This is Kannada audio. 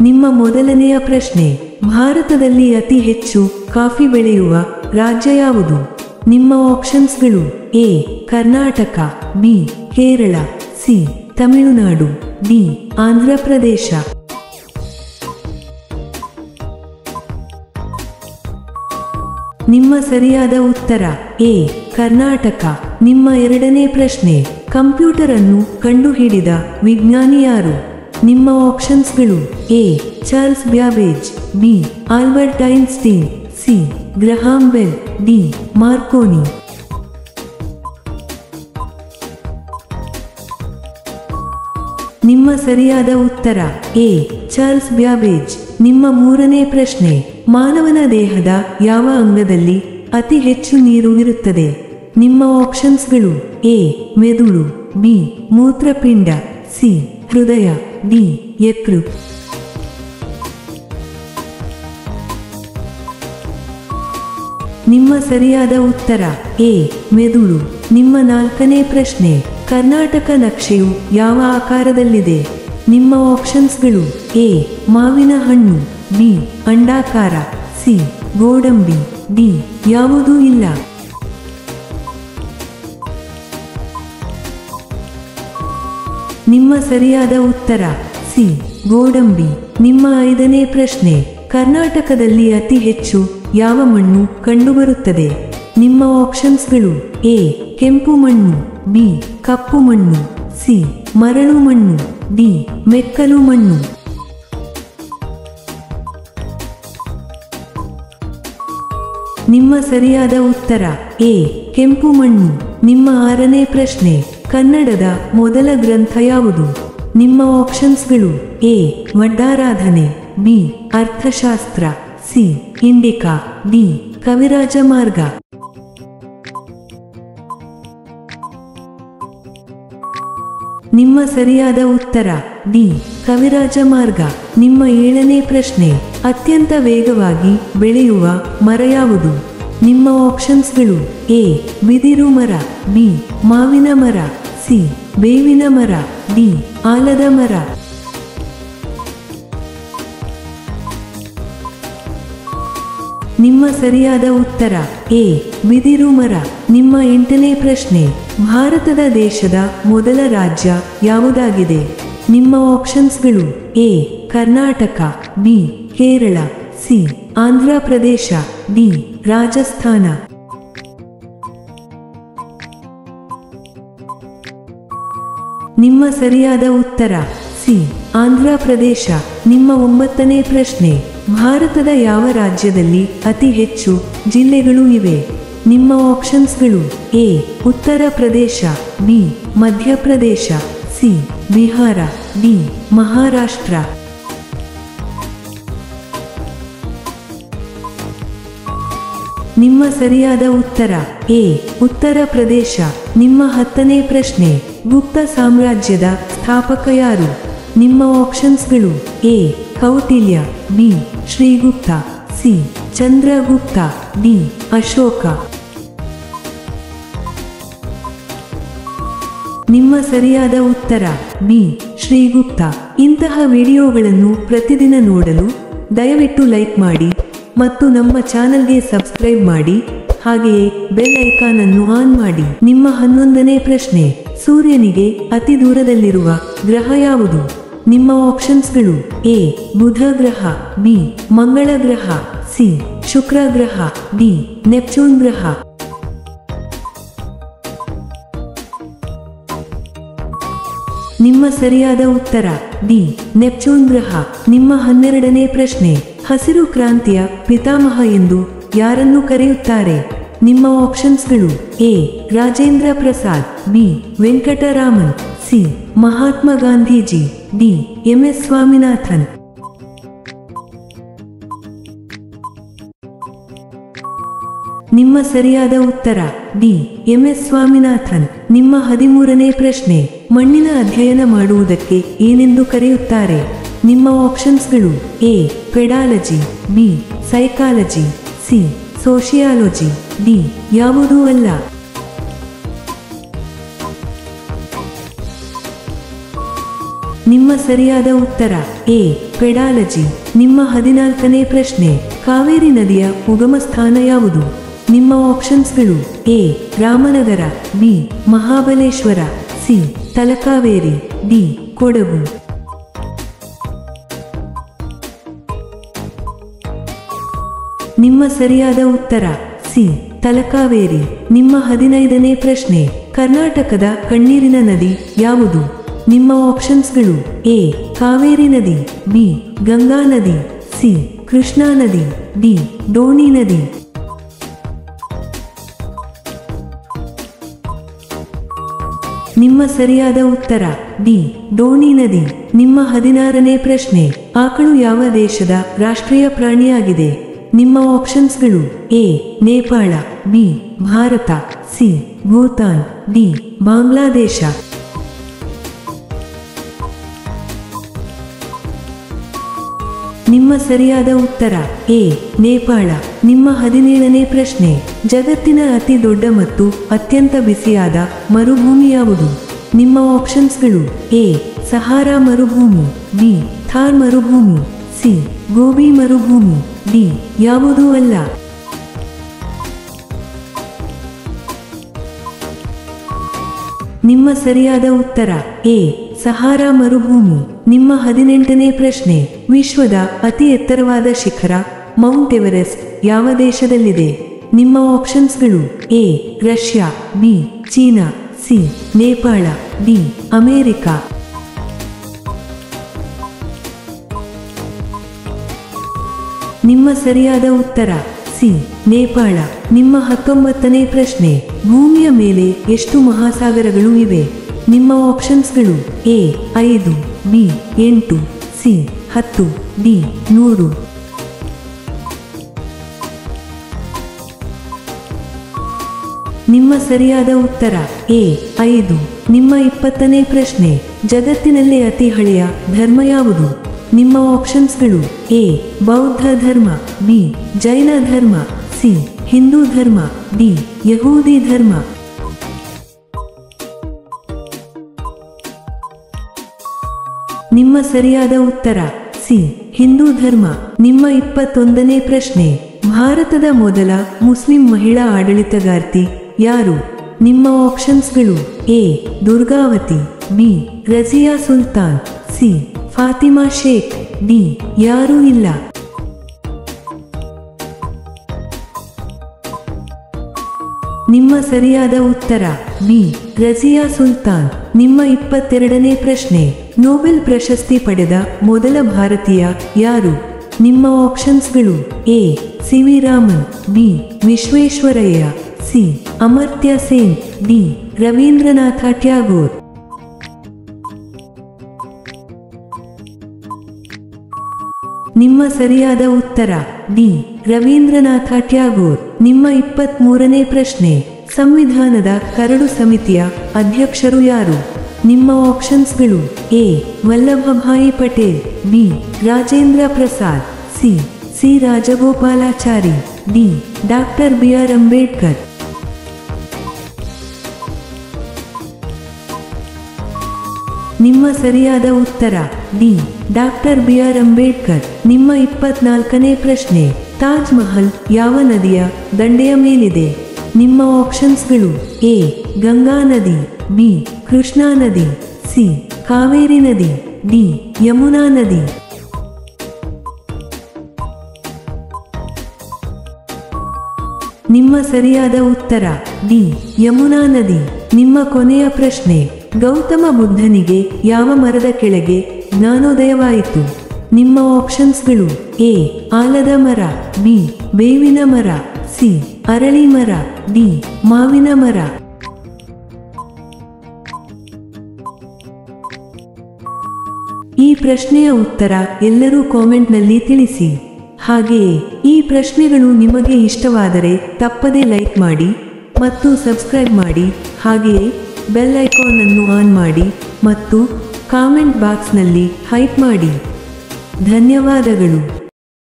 ನಿಮ್ಮ ಮೊದಲನೆಯ ಪ್ರಶ್ನೆ, ಭಾರತದಲ್ಲಿ ಅತಿ ಹೆಚ್ಚು ಕಾಫಿ ಬೆಳೆಯುವ ರಾಜ್ಯ ಯಾವುದು? ನಿಮ್ಮ ಆಪ್ಷನ್ಸ್ಗಳು: A Karnataka, B Kerala, C Tamil Nadu, D Andhra Pradesh. ನಿಮ್ಮ ಸರಿಯಾದ ಉತ್ತರ ಎ ಕರ್ನಾಟಕ. ನಿಮ್ಮ ಎರಡನೇ ಪ್ರಶ್ನೆ, ಕಂಪ್ಯೂಟರ್ ಅನ್ನು ಕಂಡುಹಿಡಿದ ವಿಜ್ಞಾನಿ ಯಾರು? ನಿಮ್ಮ ಆಪ್ಷನ್ಸ್ಗಳು: A Charles Babbage, B Albert Einstein, C Graham Bell, D Marconi. ನಿಮ್ಮ ಸರಿಯಾದ ಉತ್ತರ ಎ ಚಾರ್ಲ್ಸ್ ಬ್ಯಾಬೇಜ್. ನಿಮ್ಮ ಮೂರನೇ ಪ್ರಶ್ನೆ, ಮಾನವನ ದೇಹದ ಯಾವ ಅಂಗದಲ್ಲಿ ಅತಿ ಹೆಚ್ಚು ನೀರು ಇರುತ್ತದೆ? ನಿಮ್ಮ ಆಪ್ಷನ್ಸ್ಗಳು: ಎ ಮೆದುಳು, ಬಿ ಮೂತ್ರಪಿಂಡ, ಸಿ ಹೃದಯ, ಡಿ ಯಕೃ. ನಿಮ್ಮ ಸರಿಯಾದ ಉತ್ತರ ಎ ಮೆದುಳು. ನಿಮ್ಮ ನಾಲ್ಕನೇ ಪ್ರಶ್ನೆ, ಕರ್ನಾಟಕ ನಕ್ಷೆಯು ಯಾವ ಆಕಾರದಲ್ಲಿದೆ? ನಿಮ್ಮ ಆಪ್ಷನ್ಸ್ಗಳು: ಎ ಮಾವಿನ ಹಣ್ಣು, ಬಿ ಅಂಡಾಕಾರ, ಸಿ ಗೋಡಂಬಿ, ಡಿ ಯಾವುದೂ ಇಲ್ಲ. ನಿಮ್ಮ ಸರಿಯಾದ ಉತ್ತರ ಸಿ ಗೋಡಂಬಿ. ನಿಮ್ಮ ಐದನೇ ಪ್ರಶ್ನೆ, ಕರ್ನಾಟಕದಲ್ಲಿ ಅತಿ ಹೆಚ್ಚು ಯಾವ ಮಣ್ಣು ಕಂಡುಬರುತ್ತದೆ? ನಿಮ್ಮ ಆಪ್ಷನ್ಸ್ಗಳು: ಎ ಕೆಂಪು ಮಣ್ಣು, ಬಿ ಕಪ್ಪು ಮಣ್ಣು, ಸಿ ಮರಳು ಮಣ್ಣು, ಡಿ ಮೆಕ್ಕಲು ಮಣ್ಣು. ನಿಮ್ಮ ಸರಿಯಾದ ಉತ್ತರ ಎ ಕೆಂಪು ಮಣ್ಣು. ನಿಮ್ಮ ಆರನೇ ಪ್ರಶ್ನೆ, ಕನ್ನಡದ ಮೊದಲ ಗ್ರಂಥ ಯಾವುದು? ನಿಮ್ಮ ಆಪ್ಷನ್ಸ್ಗಳು: ಎ ವಡ್ಡಾರಾಧನೆ, ಬಿ ಅರ್ಥಶಾಸ್ತ್ರ, ಸಿ ಇಂಡಿಕಾ, ಡಿ ಕವಿರಾಜ ಮಾರ್ಗ. ನಿಮ್ಮ ಸರಿಯಾದ ಉತ್ತರ ಡಿ ಕವಿರಾಜ ಮಾರ್ಗ. ನಿಮ್ಮ ಏಳನೇ ಪ್ರಶ್ನೆ, ಅತ್ಯಂತ ವೇಗವಾಗಿ ಬೆಳೆಯುವ ಮರ ಯಾವುದು? ನಿಮ್ಮ ಆಪ್ಷನ್ಸ್ಗಳು: ಎ ಬಿದಿರು ಮರ, ಬಿ ಮಾವಿನ ಮರ, ಸಿ ಬೇವಿನ ಮರ, ಡಿ ಆಲದ ಮರ. ನಿಮ್ಮ ಸರಿಯಾದ ಉತ್ತರ ಎ ಬಿದಿರು ಮರ. ನಿಮ್ಮ ಎಂಟನೇ ಪ್ರಶ್ನೆ, ಭಾರತದ ದೇಶದ ಮೊದಲ ರಾಜ್ಯ ಯಾವುದಾಗಿದೆ? ನಿಮ್ಮ ಆಪ್ಷನ್ಸ್ಗಳು: A Karnataka, B Kerala, C Andhra Pradesh, D Rajasthan. ನಿಮ್ಮ ಸರಿಯಾದ ಉತ್ತರ ಸಿ ಆಂಧ್ರ ಪ್ರದೇಶ. ನಿಮ್ಮ ಒಂಬತ್ತನೇ ಪ್ರಶ್ನೆ, ಭಾರತದ ಯಾವ ರಾಜ್ಯದಲ್ಲಿ ಅತಿ ಹೆಚ್ಚು ಜಿಲ್ಲೆಗಳು ಇವೆ? ನಿಮ್ಮ ಆಪ್ಷನ್ಸ್ಗಳು: A Uttar Pradesh, B Madhya Pradesh, C Bihar, D Maharashtra. ನಿಮ್ಮ ಸರಿಯಾದ ಉತ್ತರ ಎ ಉತ್ತರ ಪ್ರದೇಶ. ನಿಮ್ಮ ಹತ್ತನೇ ಪ್ರಶ್ನೆ, ಗುಪ್ತ ಸಾಮ್ರಾಜ್ಯದ ಸ್ಥಾಪಕ ಯಾರು? ನಿಮ್ಮ ಆಪ್ಷನ್ಸ್ಗಳು: A Kautilya, B Srigupta, C Chandragupta, D Ashoka. ನಿಮ್ಮ ಸರಿಯಾದ ಉತ್ತರ ಬಿ ಶ್ರೀಗುಪ್ತ. ಇಂತಹ ವಿಡಿಯೋಗಳನ್ನು ಪ್ರತಿದಿನ ನೋಡಲು ದಯವಿಟ್ಟು ಲೈಕ್ ಮಾಡಿ ಮತ್ತು ನಮ್ಮ ಚಾನೆಲ್ಗೆ ಸಬ್ಸ್ಕ್ರೈಬ್ ಮಾಡಿ, ಹಾಗೆಯೇ ಬೆಲ್ ಐಕಾನ್ ಅನ್ನು ಆನ್ ಮಾಡಿ. ನಿಮ್ಮ 11ನೇ ಪ್ರಶ್ನೆ, ಸೂರ್ಯನಿಗೆ ಅತಿ ದೂರದಲ್ಲಿರುವ ಗ್ರಹ ಯಾವುದು? ನಿಮ್ಮ ಆಪ್ಷನ್ಸ್ಗಳು: ಎ ಬುಧ ಗ್ರಹ, ಬಿ ಮಂಗಳ ಗ್ರಹ, ಸಿ ಶುಕ್ರ ಗ್ರಹ, ಡಿ ನೆಪ್ಚೂನ್ ಗ್ರಹ. ನಿಮ್ಮ ಸರಿಯಾದ ಉತ್ತರ ಡಿ ನೆಪ್ಚೂನ್ ಗ್ರಹ. ನಿಮ್ಮ 12ನೇ ಪ್ರಶ್ನೆ, ಹಸಿರು ಕ್ರಾಂತಿಯ ಪಿತಾಮಹ ಎಂದು ಯಾರನ್ನು ಕರೆಯುತ್ತಾರೆ? ನಿಮ್ಮ ಆಪ್ಷನ್ಸ್ಗಳು: A Rajendra Prasad, B Venkataraman, C Mahatma Gandhiji, D M S. Swaminathan. ನಿಮ್ಮ ಸರಿಯಾದ ಉತ್ತರ ಡಿ ಎಂ.ಎಸ್. ಸ್ವಾಮಿನಾಥನ್. ನಿಮ್ಮ 13ನೇ ಪ್ರಶ್ನೆ, ಮಣ್ಣಿನ ಅಧ್ಯಯನ ಮಾಡುವುದಕ್ಕೆ ಏನೆಂದು ಕರೆಯುತ್ತಾರೆ? ನಿಮ್ಮ ಆಪ್ಷನ್ಸ್ಗಳು: A pedology, B psychology, C sociology, D ಯಾವುದೂ ಅಲ್ಲ. ನಿಮ್ಮ ಸರಿಯಾದ ಉತ್ತರ ಎ ಪೆಡಾಲಜಿ. ನಿಮ್ಮ 14ನೇ ಪ್ರಶ್ನೆ, ಕಾವೇರಿ ನದಿಯ ಉಗಮ ಸ್ಥಾನ ಯಾವುದು? ನಿಮ್ಮ ಆಪ್ಷನ್ಸ್ಗಳು: A Ramanagara, B Mahabaleshwar, C Talakaveri, D Kodagu. ನಿಮ್ಮ ಸರಿಯಾದ ಉತ್ತರ ಸಿ ತಲಕಾವೇರಿ. ನಿಮ್ಮ 15ನೇ ಪ್ರಶ್ನೆ, ಕರ್ನಾಟಕದ ಕಣ್ಣೀರಿನ ನದಿ ಯಾವುದು? ನಿಮ್ಮ ಆಪ್ಷನ್ಸ್ಗಳು: ಎ ಕಾವೇರಿ ನದಿ, ಬಿ ಗಂಗಾ ನದಿ, ಸಿ ಕೃಷ್ಣಾ ನದಿ, ಡಿ ಡೋಣಿ ನದಿ. ನಿಮ್ಮ ಸರಿಯಾದ ಉತ್ತರ ಡಿ ಡೋಣಿ ನದಿ. ನಿಮ್ಮ 16ನೇ ಪ್ರಶ್ನೆ, ಆಕಳು ಯಾವ ದೇಶದ ರಾಷ್ಟ್ರೀಯ ಪ್ರಾಣಿಯಾಗಿದೆ? ನಿಮ್ಮ ಆಪ್ಷನ್ಸ್ಗಳು: A Nepal, B Bharat, C Bhutan, D Bangladesh. ನಿಮ್ಮ ಸರಿಯಾದ ಉತ್ತರ ಎ ನೇಪಾಳ. ನಿಮ್ಮ 17ನೇ ಪ್ರಶ್ನೆ, ಜಗತ್ತಿನ ಅತಿ ದೊಡ್ಡ ಮತ್ತು ಅತ್ಯಂತ ಬಿಸಿಯಾದ ಮರುಭೂಮಿ ಯಾವುದು? ನಿಮ್ಮ ಆಪ್ಷನ್ಸ್ಗಳು: ಎ ಸಹಾರಾ ಮರುಭೂಮಿ, ಬಿ ಥಾರ್ ಮರುಭೂಮಿ, ಸಿ ಗೋಬಿ ಮರುಭೂಮಿ, ಡಿ ಯಾವುದೂ ಅಲ್ಲ. ನಿಮ್ಮ ಸರಿಯಾದ ಉತ್ತರ ಎ ಸಹಾರಾ ಮರುಭೂಮಿ. ನಿಮ್ಮ 18ನೇ ಪ್ರಶ್ನೆ, ವಿಶ್ವದ ಅತಿ ಎತ್ತರವಾದ ಶಿಖರ ಮೌಂಟ್ ಎವರೆಸ್ಟ್ ಯಾವ ದೇಶದಲ್ಲಿದೆ? ನಿಮ್ಮ ಆಪ್ಷನ್ಸ್ಗಳು: A Russia, B China, C Nepal, D America. ನಿಮ್ಮ ಸರಿಯಾದ ಉತ್ತರ ಸಿ ನೇಪಾಳ. ನಿಮ್ಮ 19ನೇ ಪ್ರಶ್ನೆ, ಭೂಮಿಯ ಮೇಲೆ ಎಷ್ಟು ಮಹಾಸಾಗರಗಳು ಇವೆ? ನಿಮ್ಮ ಆಪ್ಷನ್ಸ್ಗಳು: ಎ 5, ಬಿ 8, ಸಿ 10, ಡಿ 100. ನಿಮ್ಮ ಸರಿಯಾದ ಉತ್ತರ ಎ 5. ನಿಮ್ಮ 20ನೇ ಪ್ರಶ್ನೆ, ಜಗತ್ತಿನಲ್ಲೇ ಅತಿ ಹಳೆಯ ಧರ್ಮ ಯಾವುದು? ನಿಮ್ಮ ಆಪ್ಷನ್ಸ್ಗಳು: ಎ ಬೌದ್ಧ ಧರ್ಮ, ಬಿ ಜೈನ ಧರ್ಮ, ಸಿ ಹಿಂದೂ ಧರ್ಮ, ಡಿ ಯಹೂದಿ ಧರ್ಮ. ನಿಮ್ಮ ಸರಿಯಾದ ಉತ್ತರ ಸಿ ಹಿಂದೂ ಧರ್ಮ. ನಿಮ್ಮ 21ನೇ ಪ್ರಶ್ನೆ, ಭಾರತದ ಮೊದಲ ಮುಸ್ಲಿಂ ಮಹಿಳಾ ಆಡಳಿತಗಾರ್ತಿ ಯಾರು? ನಿಮ್ಮ ಆಪ್ಷನ್ಸ್ಗಳು: A Durgavati, B Razia Sultan, C Fatima Sheikh, D ಯಾರೂ ಇಲ್ಲ. ನಿಮ್ಮ ಸರಿಯಾದ ಉತ್ತರ ಬಿ ರಜಿಯಾ ಸುಲ್ತಾನ್. ನಿಮ್ಮ 22ನೇ ಪ್ರಶ್ನೆ, ನೊಬೆಲ್ ಪ್ರಶಸ್ತಿ ಪಡೆದ ಮೊದಲ ಭಾರತೀಯ ಯಾರು? ನಿಮ್ಮ ಆಪ್ಷನ್ಸ್ಗಳು: A C V Raman, B Visvesvaraya, C Amartya Sen, D Rabindranath Tagore. ನಿಮ್ಮ ಸರಿಯಾದ ಉತ್ತರ ಡಿ ರವೀಂದ್ರನಾಥ ಟ್ಯಾಗೋರ್. ನಿಮ್ಮ 23ನೇ ಪ್ರಶ್ನೆ, ಸಂವಿಧಾನದ ಕರಡು ಸಮಿತಿಯ ಅಧ್ಯಕ್ಷರು ಯಾರು? ನಿಮ್ಮ ಆಪ್ಷನ್ಸ್ಗಳು: A Vallabhbhai Patel, B Rajendra Prasad, C C Rajagopalachari, D doctor B R Ambedkar. ನಿಮ್ಮ ಸರಿಯಾದ ಉತ್ತರ D doctor B R Ambedkar. ನಿಮ್ಮ 24ನೇ ಪ್ರಶ್ನೆ, ತಾಜ್ ಮಹಲ್ ಯಾವ ನದಿಯ ದಂಡೆಯ ಮೇಲಿದೆ? ನಿಮ್ಮ ಆಪ್ಷನ್ಸ್ಗಳು: ಎ ಗಂಗಾ ನದಿ, ಬಿ ಕೃಷ್ಣಾ ನದಿ, ಸಿ ಕಾವೇರಿ ನದಿ, ಡಿ ಯಮುನಾ ನದಿ. ನಿಮ್ಮ ಸರಿಯಾದ ಉತ್ತರ ಡಿ ಯಮುನಾ ನದಿ. ನಿಮ್ಮ ಕೊನೆಯ ಪ್ರಶ್ನೆ, ಗೌತಮ ಬುದ್ಧನಿಗೆ ಯಾವ ಮರದ ಕೆಳಗೆ ಜ್ಞಾನೋದಯವಾಯಿತು? ನಿಮ್ಮ ಆಪ್ಷನ್ಸ್ಗಳು: ಎ ಆಲದ ಮರ, ಬಿ ಬೇವಿನ ಮರ, ಸಿ ಅರಳಿ ಮರ, ಡಿ ಮಾವಿನ ಮರ. ಈ ಪ್ರಶ್ನೆಯ ಉತ್ತರ ಎಲ್ಲರೂ ಕಾಮೆಂಟ್ನಲ್ಲಿ ತಿಳಿಸಿ. ಹಾಗೆಯೇ ಈ ಪ್ರಶ್ನೆಗಳು ನಿಮಗೆ ಇಷ್ಟವಾದರೆ ತಪ್ಪದೇ ಲೈಕ್ ಮಾಡಿ ಮತ್ತು ಸಬ್ಸ್ಕ್ರೈಬ್ ಮಾಡಿ. ಹಾಗೆಯೇ ಬೆಲ್ ಐಕಾನ್ ಅನ್ನು ಆನ್ ಮಾಡಿ ಮತ್ತು ಕಾಮೆಂಟ್ ಬಾಕ್ಸ್ನಲ್ಲಿ ಹೈಪ್ ಮಾಡಿ. ಧನ್ಯವಾದಗಳು.